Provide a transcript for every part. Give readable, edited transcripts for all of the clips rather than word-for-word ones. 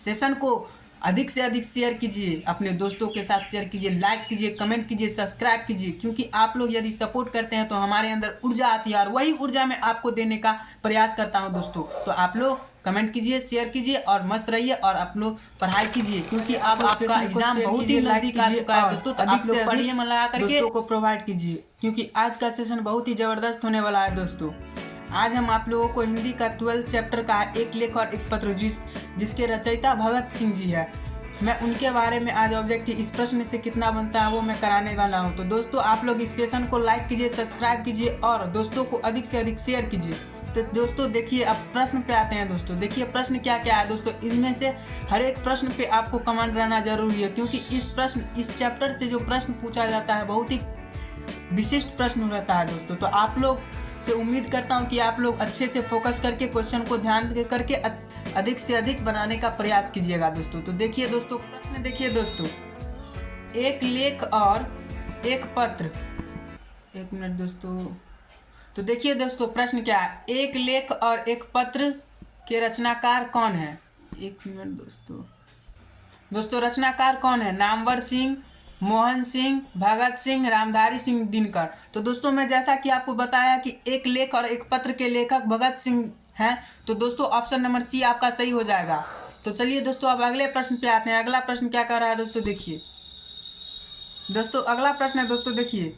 Session को अधिक से अधिक शेयर कीजिए, अपने दोस्तों के साथ शेयर कीजिए, लाइक कीजिए, कमेंट कीजिए, सब्सक्राइब कीजिए, क्योंकि आप लोग यदि सपोर्ट करते हैं तो हमारे अंदर ऊर्जा आती है और वही ऊर्जा मैं आपको देने का प्रयास करता हूं दोस्तों। तो आप लोग कमेंट कीजिए, शेयर कीजिए और मस्त रहिए और आप लोग पढ़ाई कीजिए, क्योंकि अब आपका एग्जाम बहुत ही नजदीक आ चुका है दोस्तों। तो अधिक से पढ़िए, मन लगा करके दोस्तों को प्रोवाइड कीजिए, क्योंकि आज का सेशन बहुत ही जबरदस्त होने वाला है दोस्तों। आज हम आप लोगों को हिंदी का 12th चैप्टर का एक लेख और एक पत्र जिसके रचयिता भगत सिंह जी है, मैं उनके बारे में आज ऑब्जेक्टिव इस प्रश्न से कितना बनता है वो मैं कराने वाला हूं। तो दोस्तों आप लोग इस सेशन को लाइक कीजिए, सब्सक्राइब कीजिए और दोस्तों को अधिक से अधिक शेयर कीजिए। तो दोस्तों देखिए, अब प्रश्न पे आते हैं दोस्तों। देखिए प्रश्न क्या क्या है दोस्तों। इनमें से हर एक प्रश्न पे आपको कमेंट रहना जरूरी है, क्योंकि इस चैप्टर से जो प्रश्न पूछा जाता है बहुत ही विशिष्ट प्रश्न रहता है दोस्तों। तो आप लोग से उम्मीद करता हूं कि आप लोग अच्छे से फोकस करके क्वेश्चन को ध्यान करके अधिक से अधिक बनाने का प्रयास कीजिएगा दोस्तों। तो देखिए दोस्तों, प्रश्न देखिए दोस्तों, एक लेख और एक पत्र। एक मिनट दोस्तों। तो देखिए दोस्तों, प्रश्न क्या है, एक लेख और एक पत्र के रचनाकार कौन है। एक मिनट दोस्तों, रचनाकार कौन है। नामवर सिंह, मोहन सिंह, भगत सिंह, रामधारी सिंह दिनकर। तो दोस्तों मैं जैसा कि आपको बताया कि एक लेख और एक पत्र के लेखक भगत सिंह हैं, तो दोस्तों ऑप्शन नंबर सी आपका सही हो जाएगा। तो चलिए दोस्तों अब अगले प्रश्न पे आते हैं। अगला प्रश्न क्या कर रहा है दोस्तों, देखिए दोस्तों अगला प्रश्न है दोस्तों, देखिए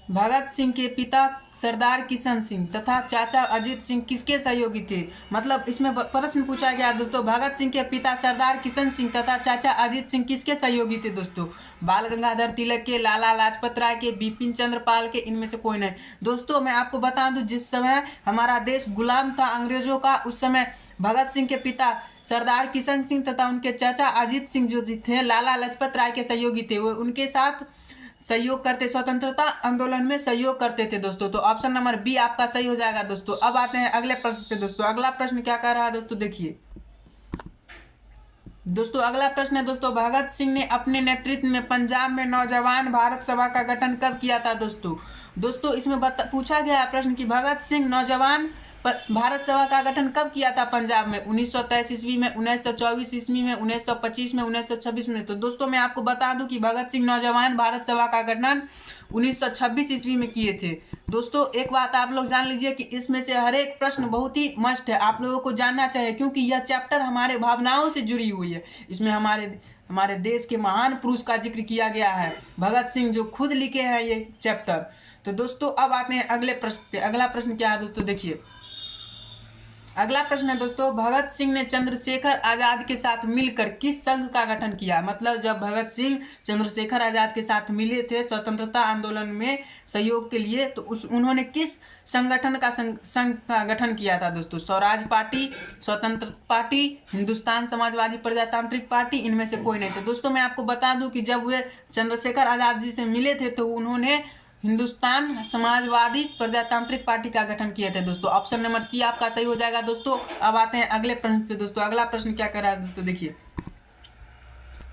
भगत सिंह के पिता सरदार किशन सिंह तथा चाचा अजीत सिंह किसके सहयोगी थे। मतलब इसमें प्रश्न पूछा गया दोस्तों, भगत सिंह के पिता सरदार किशन सिंह तथा चाचा अजीत सिंह किसके सहयोगी थे दोस्तों। बाल गंगाधर तिलक के, लाला लाजपत राय के, बिपिन चंद्र पाल के, इनमें से कोई नहीं। दोस्तों मैं आपको बता दूं, जिस समय हमारा देश गुलाम था अंग्रेजों का, उस समय भगत सिंह के पिता सरदार किशन सिंह तथा उनके चाचा अजीत सिंह जो थे लाला लाजपत राय के सहयोगी थे, वो उनके साथ सहयोग करते, स्वतंत्रता आंदोलन में सहयोग करते थे दोस्तों। तो ऑप्शन नंबर बी आपका सही हो जाएगा दोस्तों। अब आते हैं अगले प्रश्न पे दोस्तों। अगला प्रश्न क्या कर रहा है दोस्तों, देखिए दोस्तों अगला प्रश्न है दोस्तों, भगत सिंह ने अपने नेतृत्व में पंजाब में नौजवान भारत सभा का गठन कब किया था दोस्तों इसमें पूछा गया है प्रश्न कि भगत सिंह नौजवान भारत सभा का गठन कब किया था पंजाब में। 1923 ईस्वी में, 1924 ईस्वी में, 1925 में, 1926 में। तो दोस्तों मैं आपको बता दूं कि भगत सिंह नौजवान भारत सभा का गठन 1926 ईस्वी में किए थे दोस्तों। एक बात आप लोग जान लीजिए कि इसमें से हर एक प्रश्न बहुत ही मस्ट है, आप लोगों को जानना चाहिए, क्योंकि यह चैप्टर हमारे भावनाओं से जुड़ी हुई है। इसमें हमारे देश के महान पुरुष का जिक्र किया गया है, भगत सिंह जो खुद लिखे हैं ये चैप्टर। तो दोस्तों अब आते हैं अगले प्रश्न पे। अगला प्रश्न क्या है दोस्तों, देखिए अगला प्रश्न है दोस्तों, भगत सिंह ने चंद्रशेखर आजाद के साथ मिलकर किस संघ का गठन किया। मतलब जब भगत सिंह चंद्रशेखर आजाद के साथ मिले थे स्वतंत्रता आंदोलन में सहयोग के लिए, तो उन्होंने किस संगठन का संघ का गठन किया था दोस्तों। स्वराज पार्टी, स्वतंत्र पार्टी, हिंदुस्तान समाजवादी प्रजातांत्रिक पार्टी, इनमें से कोई नहीं। तो दोस्तों मैं आपको बता दूं कि जब वे चंद्रशेखर आजाद जी से मिले थे तो उन्होंने हिंदुस्तान समाजवादी प्रजातांत्रिक पार्टी का गठन किए थे दोस्तों। ऑप्शन नंबर सी आपका सही हो जाएगा दोस्तों। अब आते हैं अगले प्रश्न पे दोस्तों। अगला प्रश्न क्या कर रहा है दोस्तों, देखिए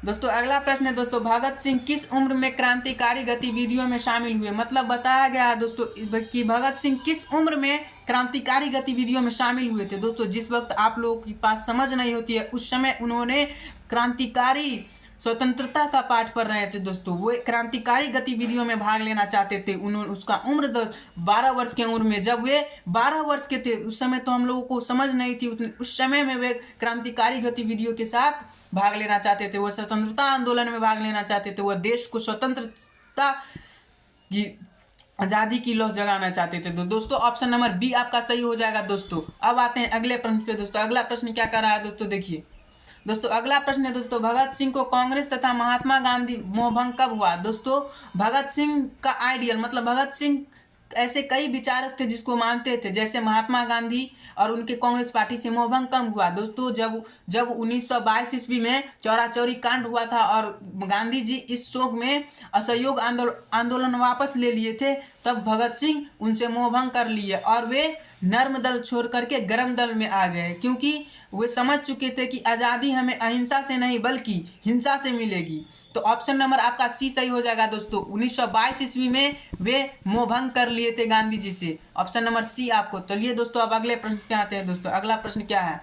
दोस्तों अगला प्रश्न है दोस्तों, भगत सिंह किस उम्र में क्रांतिकारी गतिविधियों में शामिल हुए। मतलब बताया गया है दोस्तों कि भगत सिंह किस उम्र में क्रांतिकारी गतिविधियों में शामिल हुए थे दोस्तों। जिस वक्त आप लोगों के पास समझ नहीं होती है, उस समय उन्होंने क्रांतिकारी स्वतंत्रता का पाठ पढ़ रहे थे दोस्तों। वो क्रांतिकारी गतिविधियों में भाग लेना चाहते थे। उन्होंने उसका उम्र 12 वर्ष की उम्र में, जब वे 12 वर्ष के थे, उस समय तो हम लोगों को समझ नहीं थी उतनी, उस समय में वे क्रांतिकारी गतिविधियों के साथ भाग लेना चाहते थे। वह स्वतंत्रता आंदोलन में भाग लेना चाहते थे। वह देश को स्वतंत्रता की आज़ादी की लौ जगाना चाहते थे। तो दोस्तों ऑप्शन नंबर बी आपका सही हो जाएगा दोस्तों। अब आते हैं अगले प्रश्न पे दोस्तों। अगला प्रश्न क्या कर रहा है दोस्तों, देखिए दोस्तों अगला प्रश्न है दोस्तों, भगत सिंह को कांग्रेस तथा महात्मा गांधी मोहभंग कब हुआ दोस्तों। भगत सिंह का आइडियल, मतलब भगत सिंह ऐसे कई विचारक थे जिसको मानते थे, जैसे महात्मा गांधी और उनके कांग्रेस पार्टी से मोहभंग कब हुआ दोस्तों। जब 1922 ईस्वी में चौरा चौरी कांड हुआ था और गांधी जी इस शोक में असहयोग आंदोलन वापस ले लिए थे, तब भगत सिंह उनसे मोहभंग कर लिए और वे नर्म दल छोड़ करके गर्म दल में आ गए, क्योंकि वे समझ चुके थे कि आज़ादी हमें अहिंसा से नहीं बल्कि हिंसा से मिलेगी। तो ऑप्शन नंबर आपका सी सही हो जाएगा दोस्तों। 1922 ईस्वी में वे मोहभंग कर लिए थे गांधी जी से। ऑप्शन नंबर सी आपको। चलिए दोस्तों अब अगले प्रश्न पे आते हैं दोस्तों। अगला प्रश्न क्या है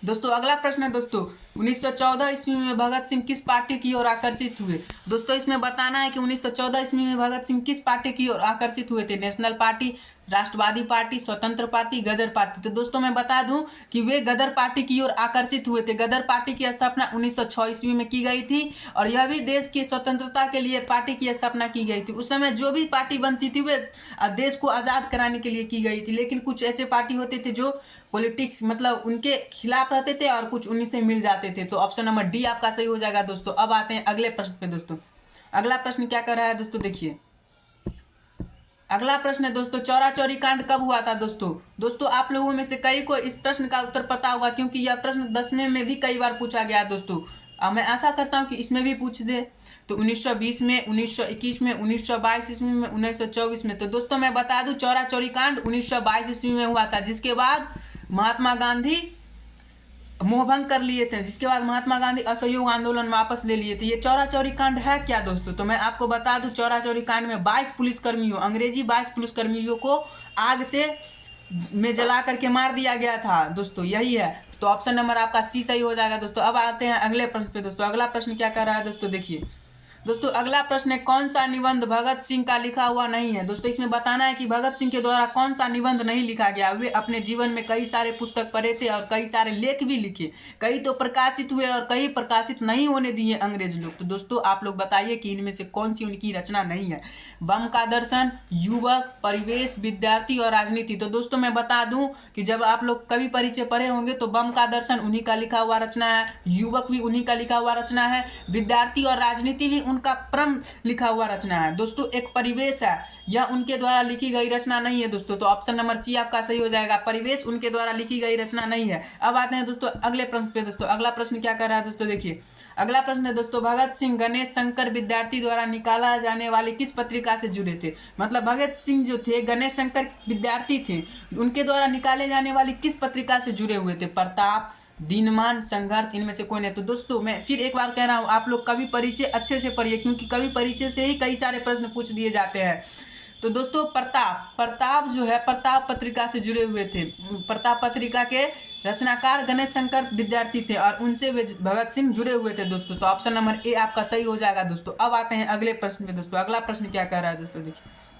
दोस्तों अगला प्रश्न है दोस्तों, 1914 ईस्वी में भगत सिंह किस पार्टी की ओर आकर्षित हुए। दोस्तों इसमें बताना है कि 1914 ईस्वी में भगत सिंह किस पार्टी की ओर आकर्षित हुए थे। नेशनल पार्टी, राष्ट्रवादी पार्टी, स्वतंत्र पार्टी, गदर पार्टी। तो दोस्तों मैं बता दूं कि वे गदर पार्टी की ओर आकर्षित हुए थे। गदर पार्टी की स्थापना 1906 ईस्वी में की गई थी और यह भी देश की स्वतंत्रता के लिए पार्टी की स्थापना की गई थी। उस समय जो भी पार्टी बनती थी वे देश को आज़ाद कराने के लिए की गई थी, लेकिन कुछ ऐसे पार्टी होते थे जो पॉलिटिक्स मतलब उनके खिलाफ रहते थे और कुछ उन्हीं से मिल जाते थे। तो ऑप्शन नंबर डी आपका सही हो जाएगा दोस्तों। अब आते हैं अगले प्रश्न पे दोस्तों। अगला प्रश्न क्या कर रहा है दोस्तों, देखिए अगला प्रश्न है दोस्तों, चौरा चौरी कांड कब हुआ था दोस्तों आप लोगों में से कई को इस प्रश्न का उत्तर पता होगा, क्योंकि यह प्रश्न 10वें में भी कई बार पूछा गया दोस्तों। मैं आशा करता हूं कि इसमें भी पूछ दे। तो 1920 में, 1921 में, 1922 ईस्वी में, 1924 में। तो दोस्तों मैं बता दूं चौरा चौरी कांड 1922 ईस्वी में हुआ था, जिसके बाद महात्मा गांधी मोहभंग कर लिए थे, जिसके बाद महात्मा गांधी असहयोग आंदोलन वापस ले लिए थे। ये चौरा चौरी कांड है क्या दोस्तों, तो मैं आपको बता दूं चौरा चौरी कांड में 22 पुलिसकर्मियों, अंग्रेजी 22 पुलिसकर्मियों को आग से में जला करके मार दिया गया था दोस्तों, यही है। तो ऑप्शन नंबर आपका सी सही हो जाएगा दोस्तों। अब आते हैं अगले प्रश्न पे दोस्तों। अगला प्रश्न क्या कर रहा है दोस्तों, देखिए दोस्तों अगला प्रश्न है, कौन सा निबंध भगत सिंह का लिखा हुआ नहीं है। दोस्तों इसमें बताना है कि भगत सिंह के द्वारा कौन सा निबंध नहीं लिखा गया। वे अपने जीवन में कई सारे पुस्तक पढ़े थे और कई सारे लेख भी लिखे, कई तो प्रकाशित हुए और कई प्रकाशित नहीं होने दिए अंग्रेज लोग। तो दोस्तों आप लोग बताइए कि इनमें से कौन सी उनकी रचना नहीं है। बम का दर्शन, युवक, परिवेश, विद्यार्थी और राजनीति। तो दोस्तों मैं बता दूं कि जब आप लोग कवि परिचय पढ़े होंगे तो बम का दर्शन उन्हीं का लिखा हुआ रचना है, युवक भी उन्हीं का लिखा हुआ रचना है, विद्यार्थी और राजनीति भी उनका परम लिखा हुआ रचना है। दोस्तों एक परिवेश है, यह उनके द्वारा लिखी गई रचना नहीं है दोस्तों। तो ऑप्शन नंबर सी आपका सही हो जाएगा, परिवेश उनके द्वारा लिखी गई रचना नहीं है। अब आते हैं दोस्तों अगले प्रश्न पे दोस्तों। अगला प्रश्न क्या कर रहा है दोस्तों, देखिए अगला प्रश्न है दोस्तों, भगत सिंह गणेश शंकर विद्यार्थी द्वारा निकाला जाने वाली किस पत्रिका से जुड़े थे। मतलब भगत सिंह जो थे गणेश शंकर विद्यार्थी थे, उनके द्वारा निकाले जाने वाली किस पत्रिका से जुड़े हुए थे। प्रताप, दिनमान, संघर्ष, इनमें से कोई नहीं। तो दोस्तों मैं फिर एक बार कह रहा हूं, आप लोग कवि परिचय अच्छे से पढ़िए, क्योंकि कवि परिचय से ही कई सारे प्रश्न पूछ दिए जाते हैं। तो दोस्तों प्रताप जो है प्रताप पत्रिका से जुड़े हुए थे। प्रताप पत्रिका के रचनाकार गणेश शंकर विद्यार्थी थे और उनसे वे भगत सिंह जुड़े हुए थे दोस्तों। तो ऑप्शन नंबर ए आपका सही हो जाएगा दोस्तों। अब आते हैं अगले प्रश्न पे दोस्तों। अगला प्रश्न क्या कह रहा है दोस्तों, देखिए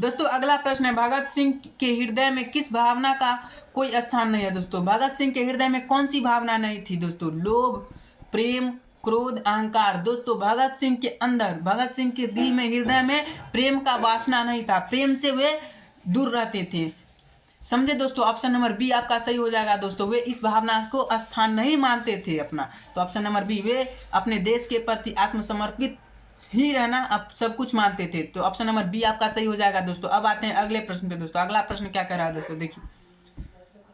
दोस्तों अगला प्रश्न है, भगत सिंह के हृदय में किस भावना का कोई स्थान नहीं है। दोस्तों भगत सिंह के हृदय में कौन सी भावना नहीं थी दोस्तों। लोभ, प्रेम, क्रोध, अहंकार। दोस्तों भगत सिंह के अंदर, भगत सिंह के दिल में, हृदय में प्रेम का वासना नहीं था, प्रेम से वे दूर रहते थे, समझे दोस्तों। ऑप्शन नंबर बी आपका सही हो जाएगा दोस्तों। वे इस भावना को स्थान नहीं मानते थे अपना। तो ऑप्शन नंबर बी, वे अपने देश के प्रति आत्मसमर्पित ही रहना अब सब कुछ मानते थे। तो ऑप्शन नंबर बी आपका सही हो जाएगा दोस्तों। अब आते हैं अगले प्रश्न पे दोस्तों। अगला प्रश्न क्या कर रहा है दोस्तों,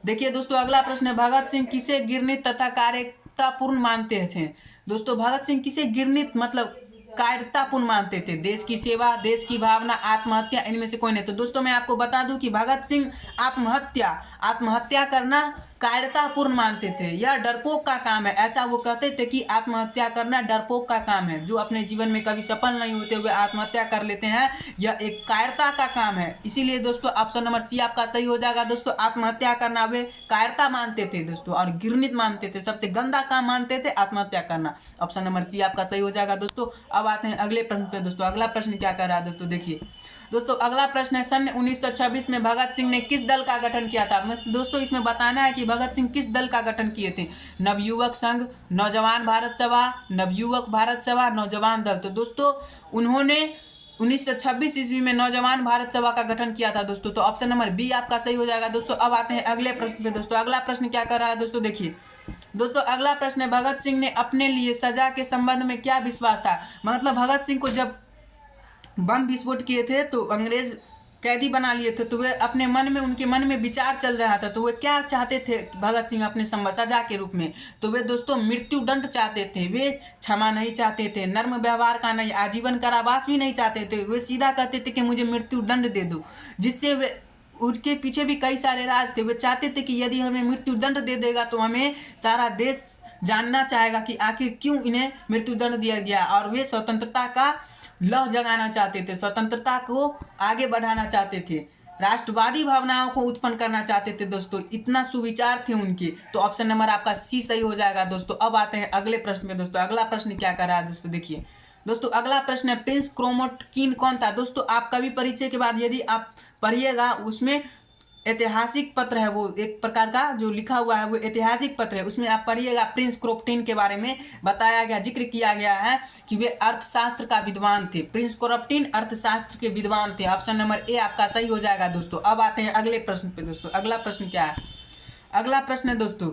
देखिए दोस्तों अगला प्रश्न है, भगत सिंह किसे घृणित तथा कार्यतापूर्ण मानते थे। दोस्तों भगत सिंह किसे घृणित मतलब कायरतापूर्ण मानते थे। देश की सेवा, देश की भावना, आत्महत्या, इनमें से कोई नहीं। तो दोस्तों मैं आपको बता दूं कि भगत सिंह आत्महत्या करना कायरतापूर्ण मानते थे। यह डरपोक का काम है, ऐसा वो कहते थे कि आत्महत्या करना डरपोक का काम है। जो अपने जीवन में कभी सफल नहीं होते हुए आत्महत्या कर लेते हैं, यह एक कायरता का काम है। इसीलिए दोस्तों ऑप्शन नंबर सी आपका सही हो जाएगा दोस्तों। आत्महत्या करना वे कायरता मानते थे दोस्तों और घृणित मानते थे, सबसे गंदा काम मानते थे आत्महत्या करना। ऑप्शन नंबर सी आपका सही हो जाएगा दोस्तों। अब आते हैं अगले प्रश्न पे दोस्तों। अगला प्रश्न क्या कर रहा है दोस्तों, देखिए दोस्तों अगला प्रश्न है, सन 1926 में भगत सिंह ने किस दल का गठन किया था। दोस्तों इसमें बताना है कि भगत सिंह किस दल का गठन किए थे। नवयुवक संघ, नौजवान भारत सभा, नवयुवक भारत सभा, नौजवान दल। तो दोस्तों उन्होंने 1926 ईस्वी में नौजवान भारत सभा का गठन किया था दोस्तों। तो ऑप्शन नंबर बी आपका सही हो जाएगा दोस्तों। अब आते हैं अगले प्रश्न पे दोस्तों। अगला प्रश्न क्या कर रहा है दोस्तों, देखिए दोस्तों अगला प्रश्न है, भगत सिंह ने अपने लिए सजा के संबंध में क्या विश्वास था। मतलब भगत सिंह को जब बम विस्फोट किए थे तो अंग्रेज कैदी बना लिए थे, तो वे अपने मन में, उनके मन में विचार चल रहा था, तो वे क्या चाहते थे भगत सिंह अपने सजा के रूप में। तो वे दोस्तों मृत्यु दंड चाहते थे, वे क्षमा नहीं चाहते थे, नर्म व्यवहार का नहीं, आजीवन कारावास भी नहीं चाहते थे। वे सीधा कहते थे कि मुझे मृत्यु दंड दे दो, जिससे वे, उनके पीछे भी कई सारे राज थे। वे चाहते थे कि यदि हमें मृत्यु दंड दे देगा तो हमें सारा देश जानना चाहेगा कि आखिर क्यों इन्हें मृत्यु दंड दिया गया। और वे स्वतंत्रता का लौ जगाना चाहते थे, स्वतंत्रता को आगे बढ़ाना चाहते थे। राष्ट्रवादी भावनाओं को उत्पन्न करना चाहते थे दोस्तों, इतना सुविचार थे उनके। तो ऑप्शन नंबर आपका सी सही हो जाएगा दोस्तों। अब आते हैं अगले प्रश्न में दोस्तों। अगला प्रश्न क्या कर रहा है दोस्तों, देखिए दोस्तों अगला प्रश्न है प्रिंस क्रोमोटकिन कौन था। दोस्तों आप कवि परिचय के बाद यदि आप पढ़िएगा, उसमें ऐतिहासिक पत्र है, वो एक प्रकार का जो लिखा हुआ है वो ऐतिहासिक पत्र है, उसमें आप पढ़िएगा प्रिंस क्रोमोटकिन के बारे में बताया गया, जिक्र किया गया है कि वे अर्थशास्त्र का विद्वान थे। प्रिंस क्रोमोटकिन अर्थशास्त्र के विद्वान थे। ऑप्शन नंबर ए आपका सही हो जाएगा दोस्तों। अब आते हैं अगले प्रश्न पे दोस्तों। अगला प्रश्न क्या है, अगला प्रश्न है दोस्तों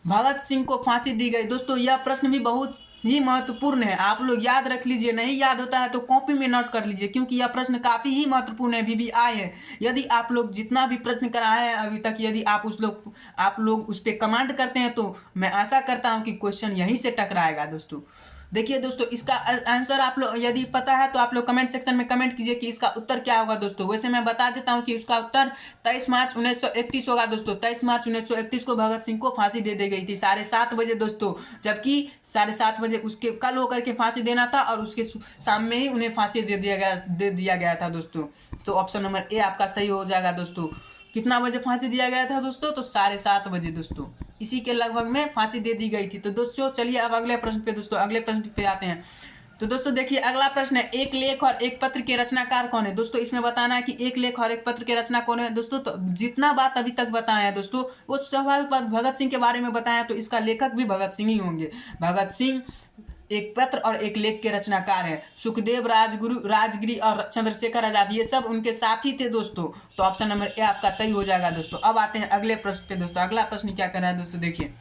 भगत सिंह को फांसी दी गई। दोस्तों यह प्रश्न भी बहुत ही महत्वपूर्ण है, आप लोग याद रख लीजिए, नहीं याद होता है तो कॉपी में नोट कर लीजिए, क्योंकि यह प्रश्न काफी ही महत्वपूर्ण है, VVI है। यदि आप लोग जितना भी प्रश्न कराए हैं अभी तक, यदि आप लोग उस पर कमांड करते हैं तो मैं आशा करता हूं कि क्वेश्चन यहीं से टकराएगा दोस्तों। देखिए दोस्तों इसका आंसर आप लोग यदि पता है तो आप लोग कमेंट सेक्शन में कमेंट कीजिए कि इसका उत्तर क्या होगा दोस्तों। वैसे मैं बता देता हूं कि उसका उत्तर 23 मार्च 1931 होगा दोस्तों। 23 मार्च 1931 को भगत सिंह को फांसी दे दी गई थी 7:30 बजे दोस्तों, जबकि 7:30 बजे उसके कल होकर के फांसी देना था और उसके शाम में ही उन्हें फांसी दे दिया गया था दोस्तों। तो ऑप्शन नंबर ए आपका सही हो जाएगा दोस्तों। कितना बजे फांसी दिया गया था दोस्तों, तो 7:30 बजे दोस्तों, इसी के लगभग में फांसी दे दी गई थी। तो दोस्तों चलिए अब अगले प्रश्न पे दोस्तों, अगले प्रश्न पे आते हैं। तो दोस्तों देखिए अगला प्रश्न है एक लेख और एक पत्र के रचनाकार कौन है। दोस्तों इसमें बताना है कि एक लेख और एक पत्र के रचना कौन है दोस्तों। तो जितना बात अभी तक बताया है दोस्तों वो स्वाभाविक बात भगत सिंह के बारे में बताया, तो इसका लेखक भी भगत सिंह ही होंगे। भगत सिंह एक पत्र और एक लेख के रचनाकार हैं। सुखदेव, राजगिरी और चंद्रशेखर आजाद ये सब उनके साथी थे दोस्तों। तो ऑप्शन नंबर ए आपका सही हो जाएगा दोस्तों। अब आते हैं अगले प्रश्न पे दोस्तों। अगला प्रश्न क्या कर रहा है दोस्तों, देखिए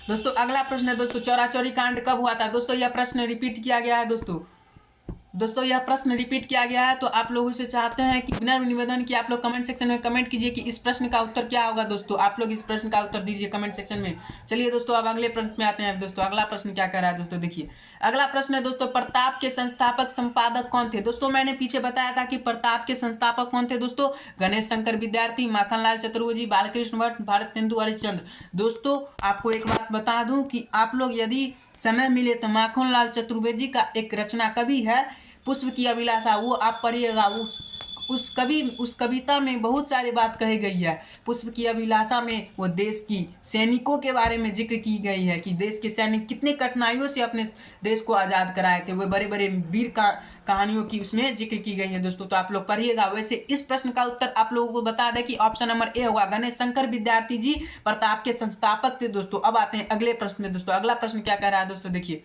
दोस्तों अगला प्रश्न है दोस्तों चौरा चौरी कांड कब हुआ था। दोस्तों यह प्रश्न रिपीट किया गया है दोस्तों यह प्रश्न रिपीट किया गया है। तो आप लोगों से चाहते हैं कि विनम्र निवेदन कि आप लोग कमेंट सेक्शन में कमेंट कीजिए कि इस प्रश्न का उत्तर क्या होगा दोस्तों। आप लोग इस प्रश्न का उत्तर दीजिए कमेंट सेक्शन में। चलिए दोस्तों अब अगले प्रश्न में आते हैं दोस्तों। अगला प्रश्न क्या कर रहा है दोस्तों, देखिए अगला प्रश्न है दोस्तों प्रताप के संस्थापक संपादक कौन थे। दोस्तों मैंने पीछे बताया था कि प्रताप के संस्थापक कौन थे दोस्तों, गणेश शंकर विद्यार्थी, माखनलाल चतुर्वेदी, बालकृष्ण भट्ट, भारतेंदु हरिश्चंद्र। दोस्तों आपको एक बात बता दूं कि आप लोग यदि समय मिले तो माखनलाल चतुर्वेदी का एक रचना कवि है पुष्प की अभिलाषा, वो आप पढ़िएगा। उस कविता में बहुत सारी बात कही गई है। पुष्प की अभिलाषा में वो देश की सैनिकों के बारे में जिक्र की गई है कि देश के सैनिक कितने कठिनाइयों से अपने देश को आज़ाद कराए थे। वे बड़े बड़े वीर का कहानियों की उसमें जिक्र की गई है दोस्तों। तो आप लोग पढ़िएगा। वैसे इस प्रश्न का उत्तर आप लोगों को बता दें कि ऑप्शन नंबर ए होगा, गणेश शंकर विद्यार्थी जी प्रताप के संस्थापक थे दोस्तों। अब आते हैं अगले प्रश्न में दोस्तों। अगला प्रश्न क्या कह रहा है दोस्तों, देखिए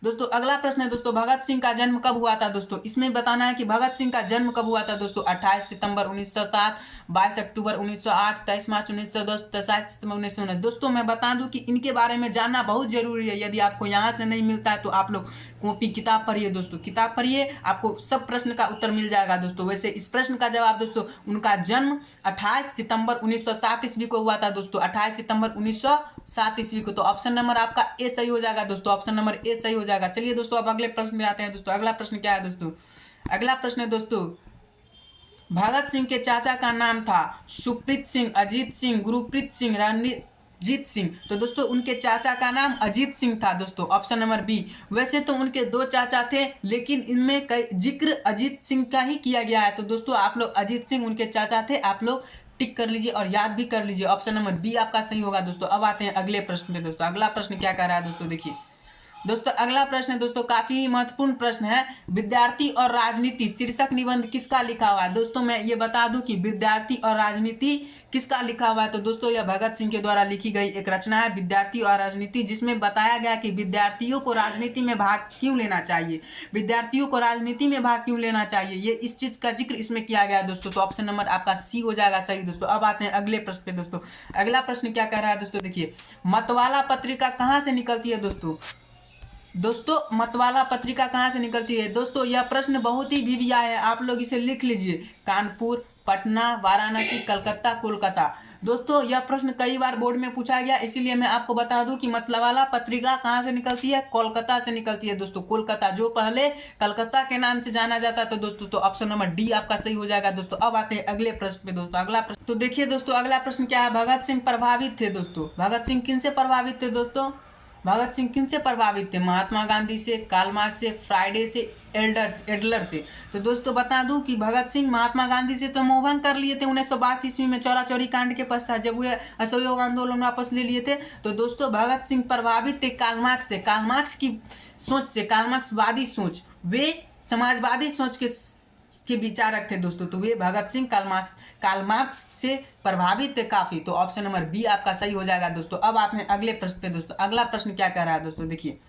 दोस्तों अगला प्रश्न है दोस्तों भगत सिंह का जन्म कब हुआ था दोस्तों। इसमें बताना है कि भगत सिंह का जन्म कब हुआ था दोस्तों। 28 सितंबर 1907, 22 अक्टूबर 1908, 23 मार्च 1910, 27 सितंबर 1919। दोस्तों मैं बता दूं कि इनके बारे में जानना बहुत जरूरी है। यदि आपको यहाँ से नहीं मिलता है तो आप लोग कॉपी किताब पढ़िए दोस्तों, किताब पढ़िए, आपको सब प्रश्न का उत्तर मिल जाएगा दोस्तों। वैसे इस प्रश्न का जवाब दोस्तों उनका जन्म 28 सितंबर 1907 ईस्वी को हुआ था दोस्तों। 28 सितंबर 1907 ईस्वी को। तो ऑप्शन नंबर आपका ए सही हो जाएगा दोस्तों। ऑप्शन नंबर ए सही हो जाएगा। चलिए दोस्तों अब अगले प्रश्न में आते हैं दोस्तों। अगला प्रश्न क्या है दोस्तों, अगला प्रश्न है दोस्तों भगत सिंह के चाचा का नाम था सुप्रीत सिंह, अजीत सिंह, गुरप्रीत सिंह, रणजीत सिंह। तो दोस्तों उनके चाचा का नाम अजीत सिंह था दोस्तों। Option number B. वैसे तो उनके दो चाचा थे लेकिन इनमें जिक्र अजीत सिंह का ही किया गया है। तो दोस्तों आप लोग अजीत सिंह उनके चाचा थे, आप लोग टिक कर लीजिए और याद भी कर लीजिए। ऑप्शन नंबर बी आपका सही होगा दोस्तों। अब आते हैं अगले प्रश्न पे दोस्तों। अगला प्रश्न क्या कर रहा है दोस्तों, देखिए दोस्तों अगला प्रश्न है दोस्तों काफी महत्वपूर्ण प्रश्न है। विद्यार्थी और राजनीति शीर्षक निबंध किसका लिखा हुआ है। दोस्तों मैं ये बता दूं कि विद्यार्थी और राजनीति किसका लिखा हुआ है। तो दोस्तों यह भगत सिंह के द्वारा लिखी गई एक रचना है विद्यार्थी और राजनीति, जिसमें बताया गया कि विद्यार्थियों को राजनीति में भाग क्यों लेना चाहिए, विद्यार्थियों को राजनीति में भाग क्यों लेना चाहिए, ये इस चीज का जिक्र इसमें किया गया है दोस्तों। तो ऑप्शन नंबर आपका सी हो जाएगा सही दोस्तों। अब आते हैं अगले प्रश्न पे दोस्तों। अगला प्रश्न क्या कर रहा है दोस्तों, देखिए मतवाला पत्रिका कहाँ से निकलती है दोस्तों मतवाला पत्रिका कहाँ से निकलती है दोस्तों। यह प्रश्न बहुत ही VVI है, आप लोग इसे लिख लीजिए। कानपुर, पटना, वाराणसी, कलकत्ता, कोलकाता। दोस्तों यह प्रश्न कई बार बोर्ड में पूछा गया, इसीलिए मैं आपको बता दूं कि मतवाला पत्रिका कहाँ से निकलती है, कोलकाता से निकलती है दोस्तों। कोलकाता, जो पहले कलकत्ता के नाम से जाना जाता था दोस्तों। तो ऑप्शन नंबर डी आपका सही हो जाएगा दोस्तों। अब आते हैं अगले प्रश्न पे दोस्तों। अगला प्रश्न तो देखिए दोस्तों अगला प्रश्न क्या है, भगत सिंह प्रभावित थे दोस्तों। भगत सिंह किन से प्रभावित थे दोस्तों। भगत सिंह किनसे प्रभावित थे? महात्मा गांधी से, कार्ल मार्क्स से, फ्राइडे से, एडलर से। तो दोस्तों बता दूं कि भगत सिंह महात्मा गांधी से तो मोहभंग कर लिए थे 1922 ईस्वी में चौरा चौरी कांड के पश्चात, जब वे असहयोग आंदोलन वापस ले लिए थे। तो दोस्तों भगत सिंह प्रभावित थे कार्ल मार्क्स से, कार्ल मार्क्स की सोच से, कार्ल मार्क्सवादी सोच, वे समाजवादी सोच के विचारक थे दोस्तों। तो वे भगत सिंह कार्ल मार्क्स से प्रभावित थे काफी। तो ऑप्शन नंबर बी आपका सही हो जाएगा दोस्तों। अब आते हैं अगले प्रश्न पे दोस्तों। अगला प्रश्न क्या कह रहा है दोस्तों, देखिए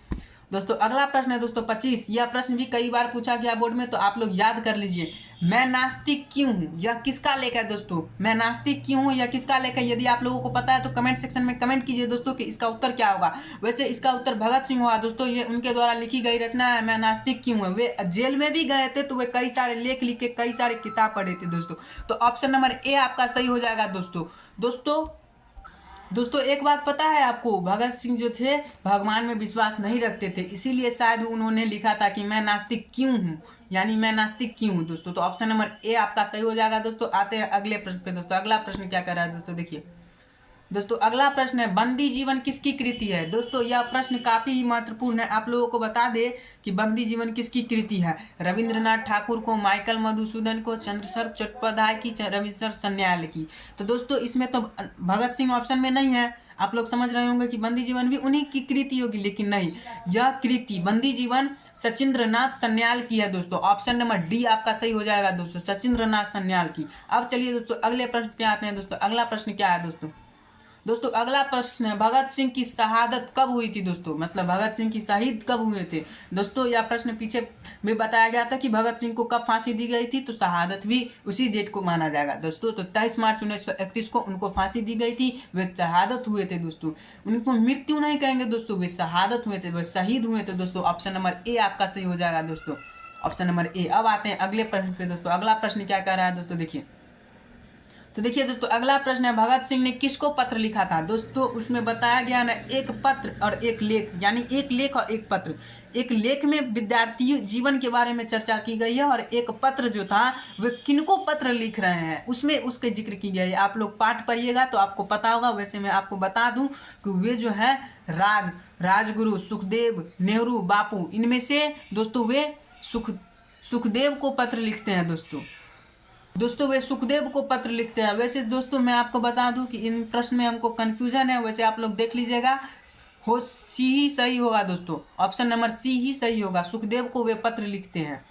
दोस्तों अगला प्रश्न है दोस्तों 25। यह प्रश्न भी कई बार पूछा गया बोर्ड में, तो आप लोग याद कर लीजिए। मैं नास्तिक क्यों हूँ, यह किसका लेकर है दोस्तों? मैं नास्तिक क्यों हूँ, यह किसका लेकर? यदि आप लोगों को पता है तो कमेंट सेक्शन में कमेंट कीजिए दोस्तों कि इसका उत्तर क्या होगा। वैसे इसका उत्तर भगत सिंह होगा दोस्तों। ये उनके द्वारा लिखी गई रचना है मैं नास्तिक क्यों हूँ। वे जेल में भी गए थे, तो वे कई सारे लेख लिख के कई सारे किताब पढ़े थे दोस्तों। तो ऑप्शन नंबर ए आपका सही हो जाएगा दोस्तों। दोस्तों एक बात पता है आपको, भगत सिंह जो थे भगवान में विश्वास नहीं रखते थे, इसीलिए शायद उन्होंने लिखा था कि मैं नास्तिक क्यों हूँ, यानी मैं नास्तिक क्यों हूँ दोस्तों। तो ऑप्शन नंबर ए आपका सही हो जाएगा दोस्तों। आते हैं अगले प्रश्न पे दोस्तों। अगला प्रश्न क्या कर रहा है दोस्तों, देखिए दोस्तों अगला प्रश्न है बंदी जीवन किसकी कृति है? दोस्तों यह प्रश्न काफी ही महत्वपूर्ण है। आप लोगों को बता दे कि बंदी जीवन किसकी कृति है? रविंद्रनाथ ठाकुर को, माइकल मधुसूदन को, चंद्रशेखर चट्टोपाध्याय की, रविशंकर सन्याल की। तो दोस्तों इसमें तो भगत सिंह ऑप्शन में नहीं है। आप लोग समझ रहे होंगे कि बंदी जीवन भी उन्हीं की कृति होगी, लेकिन नहीं, यह कृति बंदी जीवन सचिंद्रनाथ सन्याल की है दोस्तों। ऑप्शन नंबर डी आपका सही हो जाएगा दोस्तों, सचिंद्रनाथ सन्याल की। अब चलिए दोस्तों अगले प्रश्न पे आते हैं दोस्तों। अगला प्रश्न क्या है दोस्तों अगला प्रश्न है भगत सिंह की शहादत कब हुई थी दोस्तों? मतलब भगत सिंह की शहीद कब हुए थे दोस्तों? यह प्रश्न पीछे में बताया गया था कि भगत सिंह को कब फांसी दी गई थी, तो शहादत भी उसी डेट को माना जाएगा दोस्तों। तो 23 मार्च 1931 को उनको फांसी दी गई थी, वे शहादत हुए थे दोस्तों। उनको मृत्यु नहीं कहेंगे दोस्तों, वे शहादत हुए थे, वे शहीद हुए थे दोस्तों। ऑप्शन नंबर ए आपका सही हो जाएगा दोस्तों, ऑप्शन नंबर ए। अब आते हैं अगले प्रश्न पे दोस्तों। अगला प्रश्न क्या कह रहा है दोस्तों, देखिए तो देखिए दोस्तों अगला प्रश्न है भगत सिंह ने किसको पत्र लिखा था दोस्तों? उसमें बताया गया ना एक पत्र और एक लेख, यानी एक लेख और एक पत्र। एक लेख में विद्यार्थी जीवन के बारे में चर्चा की गई है, और एक पत्र जो था वे किनको पत्र लिख रहे हैं उसमें उसके जिक्र की गई है। आप लोग पाठ पढ़िएगा तो आपको पता होगा। वैसे मैं आपको बता दूं कि वे जो है राजगुरु, सुखदेव, नेहरू, बापू, इनमें से दोस्तों वे सुखदेव को पत्र लिखते हैं दोस्तों वे सुखदेव को पत्र लिखते हैं। वैसे दोस्तों मैं आपको बता दूं कि इन प्रश्न में हमको कंफ्यूजन है, वैसे आप लोग देख लीजिएगा, हो सी ही सही होगा दोस्तों, ऑप्शन नंबर सी ही सही होगा। सुखदेव को वे पत्र लिखते हैं।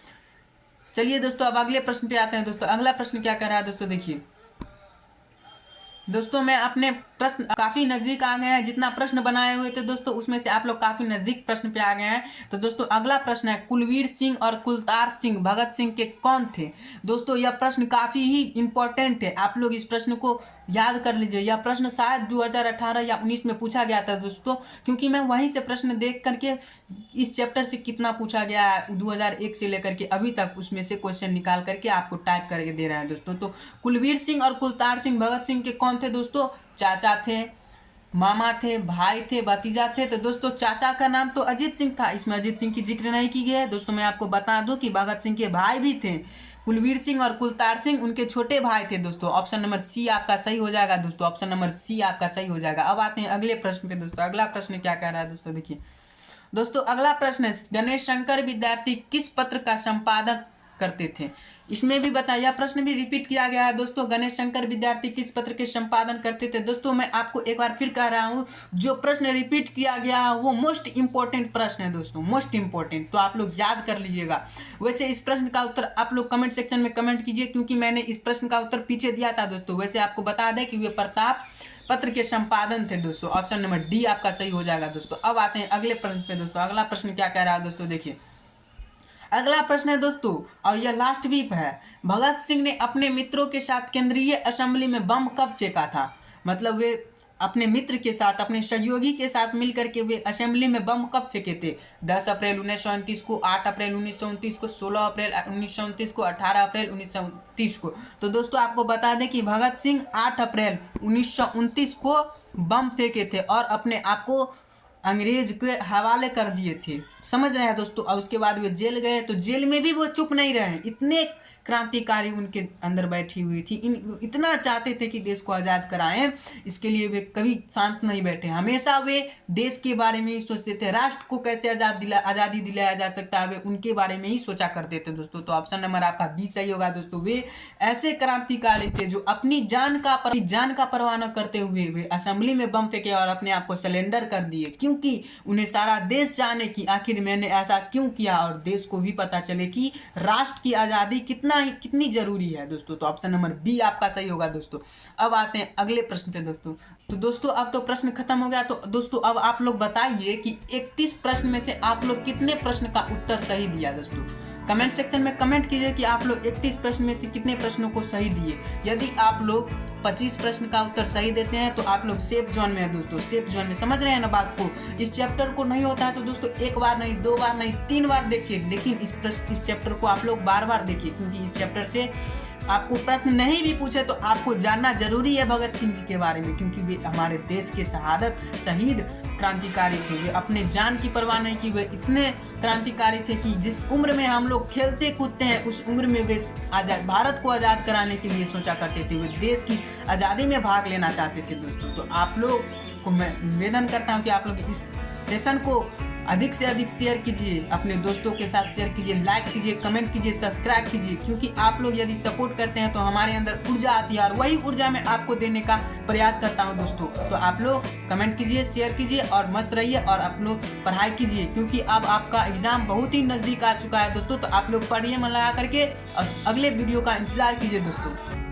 चलिए दोस्तों अब अगले प्रश्न पे आते हैं दोस्तों। अगला प्रश्न क्या कर रहा है दोस्तों, देखिए दोस्तों मैं अपने प्रश्न काफी नजदीक आ गए हैं। जितना प्रश्न बनाए हुए थे दोस्तों उसमें से आप लोग काफी नजदीक प्रश्न पे आ गए हैं। तो दोस्तों अगला प्रश्न है कुलवीर सिंह और कुलतार सिंह भगत सिंह के कौन थे? दोस्तों यह प्रश्न काफी ही इंपॉर्टेंट है, आप लोग इस प्रश्न को याद कर लीजिए। यह प्रश्न शायद 2018 या 19 में पूछा गया था दोस्तों, क्योंकि मैं वहीं से प्रश्न देख करके इस चैप्टर से कितना पूछा गया है 2001 से लेकर के अभी तक, उसमें से क्वेश्चन निकाल करके आपको टाइप करके दे रहे हैं दोस्तों। तो कुलवीर सिंह और कुलतार सिंह भगत सिंह के कौन थे दोस्तों? चाचा थे, मामा थे, भाई थे, भतीजा थे। तो दोस्तों चाचा का नाम तो अजीत सिंह था, इसमें अजीत सिंह की जिक्र नहीं की गई है दोस्तों। मैं आपको बता दूं कि भगत सिंह के भाई भी थे, कुलवीर सिंह और कुलतार सिंह उनके छोटे भाई थे दोस्तों। ऑप्शन नंबर सी आपका सही हो जाएगा दोस्तों, ऑप्शन नंबर सी आपका सही हो जाएगा। अब आते हैं अगले प्रश्न पे दोस्तों। अगला प्रश्न क्या कह रहा है दोस्तों, देखिए दोस्तों अगला प्रश्न है गणेश शंकर विद्यार्थी किस पत्र का संपादक करते थे? इसमें भी बताया, प्रश्न भी रिपीट किया गया है दोस्तों, गणेश शंकर विद्यार्थी किस पत्र के संपादन करते थे? दोस्तों मैं आपको एक बार फिर कह रहा हूं, जो प्रश्न रिपीट किया गया है वो मोस्ट इंपॉर्टेंट प्रश्न है दोस्तों, मोस्ट इंपॉर्टेंट, तो आप लोग याद कर लीजिएगा। वैसे इस प्रश्न का उत्तर आप लोग कमेंट सेक्शन में कमेंट कीजिए, क्योंकि मैंने इस प्रश्न का उत्तर पीछे दिया था दोस्तों। वैसे आपको बता दें कि वे प्रताप पत्र के संपादन थे दोस्तों। ऑप्शन नंबर डी आपका सही हो जाएगा दोस्तों। अब आते हैं अगले प्रश्न पे दोस्तों। अगला प्रश्न क्या कह रहा है दोस्तों, देखिए अगला प्रश्न है दोस्तों, और यह लास्ट वीक है। भगत सिंह ने अपने मित्रों के साथ केंद्रीय असेंबली में बम कब फेंका था? मतलब वे अपने मित्र के साथ, अपने सहयोगी के साथ मिलकर के वे असेंबली में बम कब फेंके थे? 10 अप्रैल 1929 को, 8 अप्रैल 1929 को, 16 अप्रैल 1929 को, 18 अप्रैल 1929 को। तो दोस्तों आपको बता दें कि भगत सिंह 8 अप्रैल 1929 को बम फेंके थे और अपने आप को अंग्रेज के हवाले कर दिए थे। समझ रहे हैं दोस्तों। और उसके बाद वे जेल गए, तो जेल में भी वो चुप नहीं रहे, इतने क्रांतिकारी उनके अंदर बैठी हुई थी, इतना चाहते थे कि देश को आज़ाद कराएं, इसके लिए वे कभी शांत नहीं बैठे, हमेशा वे देश के बारे में ही सोचते थे, राष्ट्र को कैसे आज़ादी दिलाया जा सकता है, वे उनके बारे में ही सोचा करते थे दोस्तों। तो ऑप्शन नंबर आपका बी सही होगा दोस्तों। वे ऐसे क्रांतिकारी थे जो अपनी जान का परवाह न करते हुए वे असेंबली में बम फेंके और अपने आप को सिलेंडर कर दिए, क्योंकि उन्हें सारा देश जाने कि आखिर मैंने ऐसा क्यों किया, और देश को भी पता चले कि राष्ट्र की आज़ादी कितनी जरूरी है दोस्तों। तो ऑप्शन नंबर बी आपका सही होगा दोस्तों। अब आते हैं अगले प्रश्न पे दोस्तों। तो दोस्तों अब तो प्रश्न खत्म हो गया। तो दोस्तों अब आप लोग बताइए कि 31 प्रश्न में से आप लोग कितने प्रश्न का उत्तर सही दिया दोस्तों। कमेंट सेक्शन में कमेंट कीजिए कि आप लोग 31 प्रश्न में से कितने प्रश्नों को सही दिए। यदि आप लोग 25 प्रश्न का उत्तर सही देते हैं तो आप लोग सेफ जोन में है दोस्तों, सेफ जोन में। समझ रहे हैं ना बात को। इस चैप्टर को नहीं होता है तो दोस्तों एक बार नहीं, 2 बार नहीं, 3 बार देखिए, लेकिन इस चैप्टर को आप लोग बार बार देखिए, क्योंकि इस चैप्टर से आपको प्रश्न नहीं भी पूछे तो आपको जानना जरूरी है भगत सिंह जी के बारे में, क्योंकि वे हमारे देश के शहीद क्रांतिकारी थे। वे अपने जान की परवाह नहीं की, वे इतने क्रांतिकारी थे कि जिस उम्र में हम लोग खेलते कूदते हैं उस उम्र में वे भारत को आज़ाद कराने के लिए सोचा करते थे, वे देश की आज़ादी में भाग लेना चाहते थे दोस्तों। तो आप लोग को मैं निवेदन करता हूँ कि आप लोग इस सेशन को अधिक से अधिक शेयर कीजिए, अपने दोस्तों के साथ शेयर कीजिए, लाइक कीजिए, कमेंट कीजिए, सब्सक्राइब कीजिए, क्योंकि आप लोग यदि सपोर्ट करते हैं तो हमारे अंदर ऊर्जा आती है और वही ऊर्जा मैं आपको देने का प्रयास करता हूं दोस्तों। तो आप लोग कमेंट कीजिए, शेयर कीजिए और मस्त रहिए, और आप लोग पढ़ाई कीजिए, क्योंकि अब आपका एग्जाम बहुत ही नज़दीक आ चुका है दोस्तों। तो आप लोग पढ़िए मन लगा करके और अगले वीडियो का इंतजार कीजिए दोस्तों।